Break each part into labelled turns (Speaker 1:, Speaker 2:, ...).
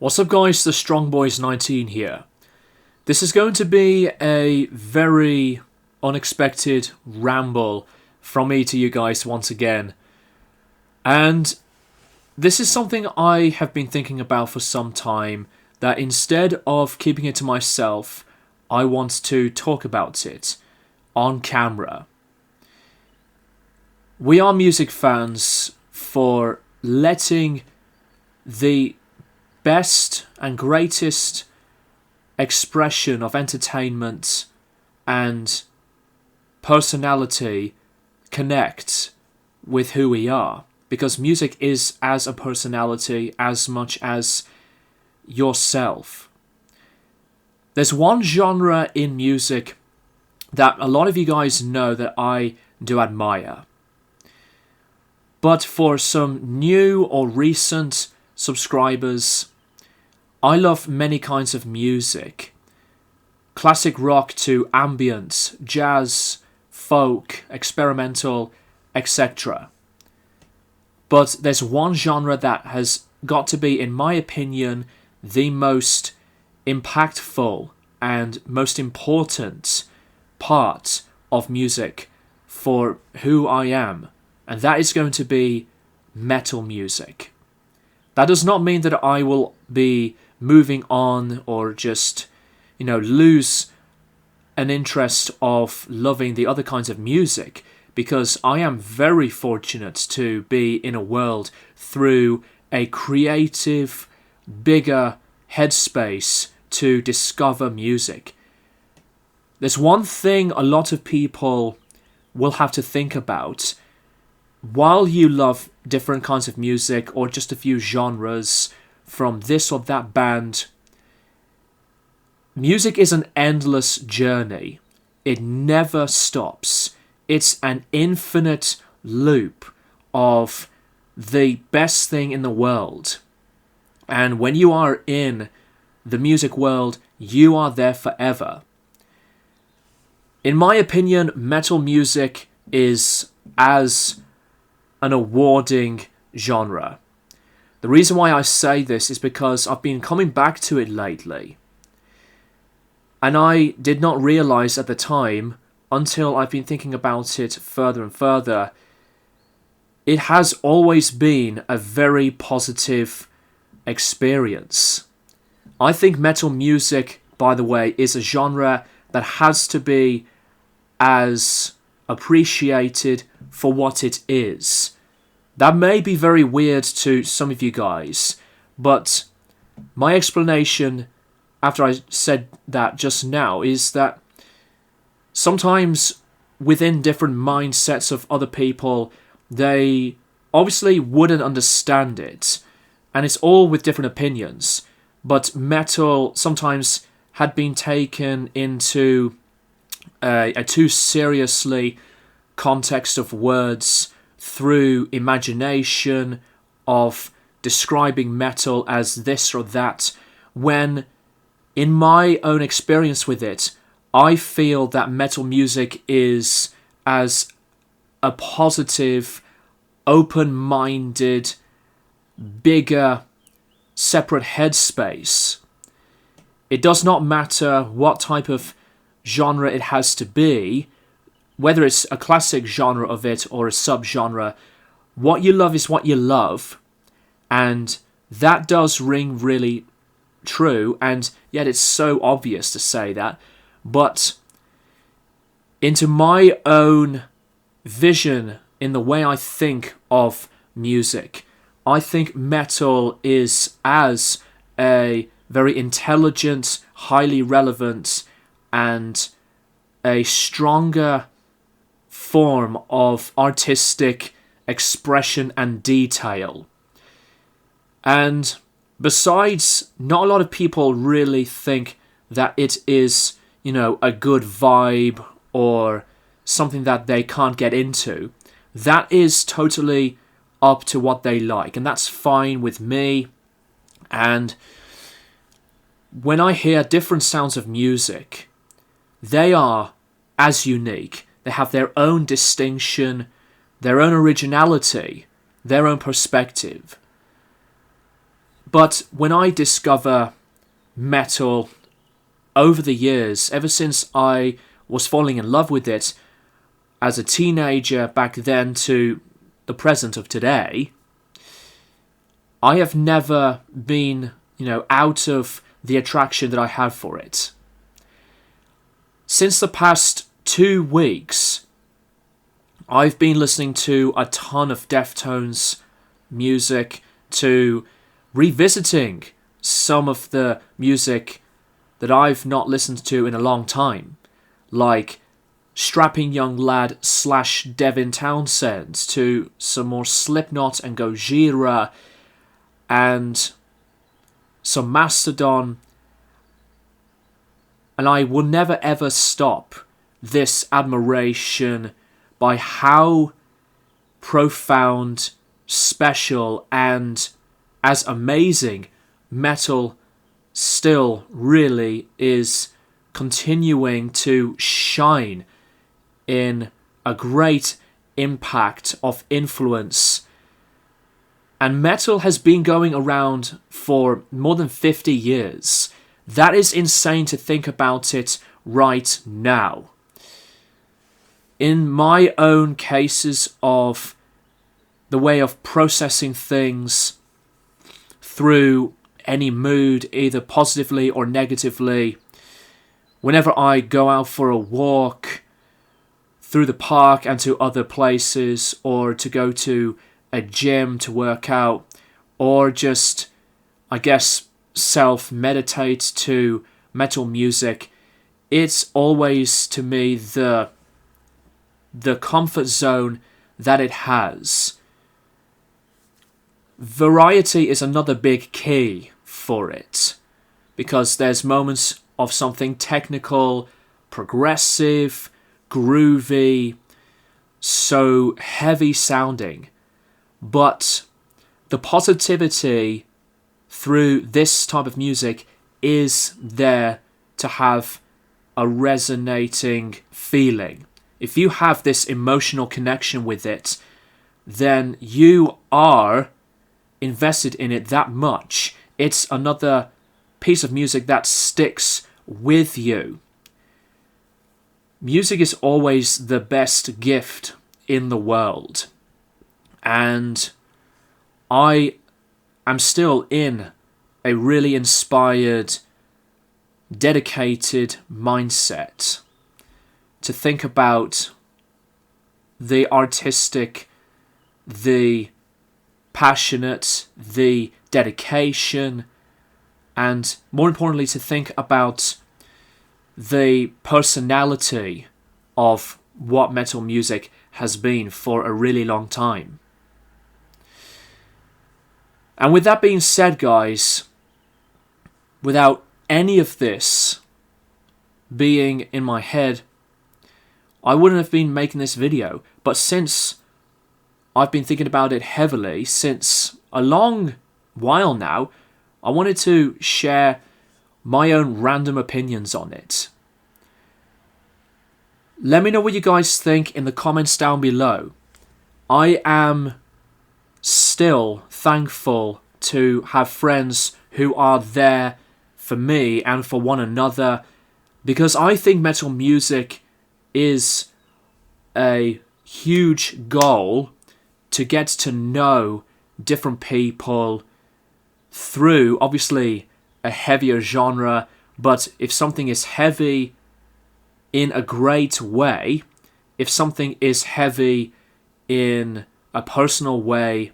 Speaker 1: What's up guys, the Strong Boys 19 here. This is going to be a very unexpected ramble from me to you guys once again. And this is something I have been thinking about for some time, that instead of keeping it to myself, I want to talk about it on camera. We are music fans for letting the best and greatest expression of entertainment and personality connect with who we are, because music is as a personality as much as yourself. There's one genre in music that a lot of you guys know that I do admire, but for some new or recent subscribers, I love many kinds of music. Classic rock to ambient, jazz, folk, experimental, etc. But there's one genre that has got to be, in my opinion, the most impactful and most important part of music for who I am, and that is going to be metal music. That does not mean that I will be moving on or just, lose an interest of loving the other kinds of music, because I am very fortunate to be in a world through a creative, bigger headspace to discover music. There's one thing a lot of people will have to think about. While you love different kinds of music or just a few genres from this or that band, music is an endless journey. It never stops. It's an infinite loop of the best thing in the world. And when you are in the music world, you are there forever. In my opinion, metal music is as an awarding genre. The reason why I say this is because I've been coming back to it lately. And I did not realize at the time, until I've been thinking about it further and further, it has always been a very positive experience. I think metal music, by the way, is a genre that has to be as appreciated for what it is. That may be very weird to some of you guys, but my explanation after I said that just now is that sometimes within different mindsets of other people, they obviously wouldn't understand it, and it's all with different opinions. But metal sometimes had been taken into a too seriously context of words through imagination of describing metal as this or that, when in my own experience with it, I feel that metal music is as a positive, open-minded, bigger, separate headspace. It does not matter what type of genre it has to be, whether it's a classic genre of it or a subgenre. What you love is what you love, and that does ring really true, and yet it's so obvious to say that. But into my own vision, in the way I think of music, I think metal is as a very intelligent, highly relevant, and a stronger form of artistic expression and detail. And besides, not a lot of people really think that it is, a good vibe or something that they can't get into. That is totally up to what they like, and that's fine with me. And when I hear different sounds of music, they are as unique. They have their own distinction, their own originality, their own perspective. But when I discover metal over the years, ever since I was falling in love with it as a teenager back then to the present of today, I have never been, out of the attraction that I have for it. Since the past 2 weeks, I've been listening to a ton of Deftones music, to revisiting some of the music that I've not listened to in a long time, like Strapping Young Lad / Devin Townsend, to some more Slipknot and Gojira, and some Mastodon. And I will never ever stop this admiration by how profound, special, and as amazing metal still really is continuing to shine in a great impact of influence. And metal has been going around for more than 50 years. That is insane to think about it right now. In my own cases of the way of processing things through any mood, either positively or negatively, whenever I go out for a walk through the park and to other places, or to go to a gym to work out, or just, self-meditate to metal music, it's always, to me, the comfort zone that it has. Variety is another big key for it, because there's moments of something technical, progressive, groovy, so heavy sounding, but the positivity through this type of music is there to have a resonating feeling. If you have this emotional connection with it, then you are invested in it that much. It's another piece of music that sticks with you. Music is always the best gift in the world. And I am still in a really inspired, dedicated mindset to think about the artistic, the passionate, the dedication, and more importantly to think about the personality of what metal music has been for a really long time. And with that being said, guys, without any of this being in my head, I wouldn't have been making this video. But since I've been thinking about it heavily since a long while now, I wanted to share my own random opinions on it. Let me know what you guys think in the comments down below. I am still thankful to have friends who are there for me and for one another, because I think metal music is a huge goal to get to know different people through, obviously, a heavier genre, but if something is heavy in a great way, if something is heavy in a personal way,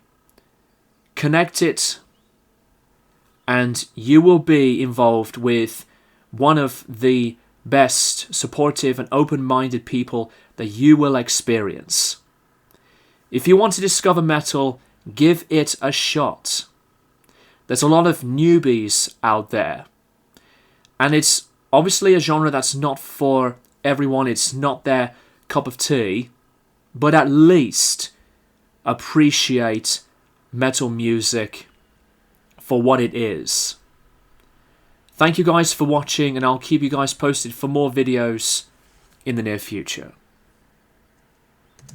Speaker 1: connect it, and you will be involved with one of the best, supportive, and open-minded people that you will experience. If you want to discover metal, give it a shot. There's a lot of newbies out there, and it's obviously a genre that's not for everyone. It's not their cup of tea, but at least appreciate metal music for what it is. Thank you guys for watching, and I'll keep you guys posted for more videos in the near future.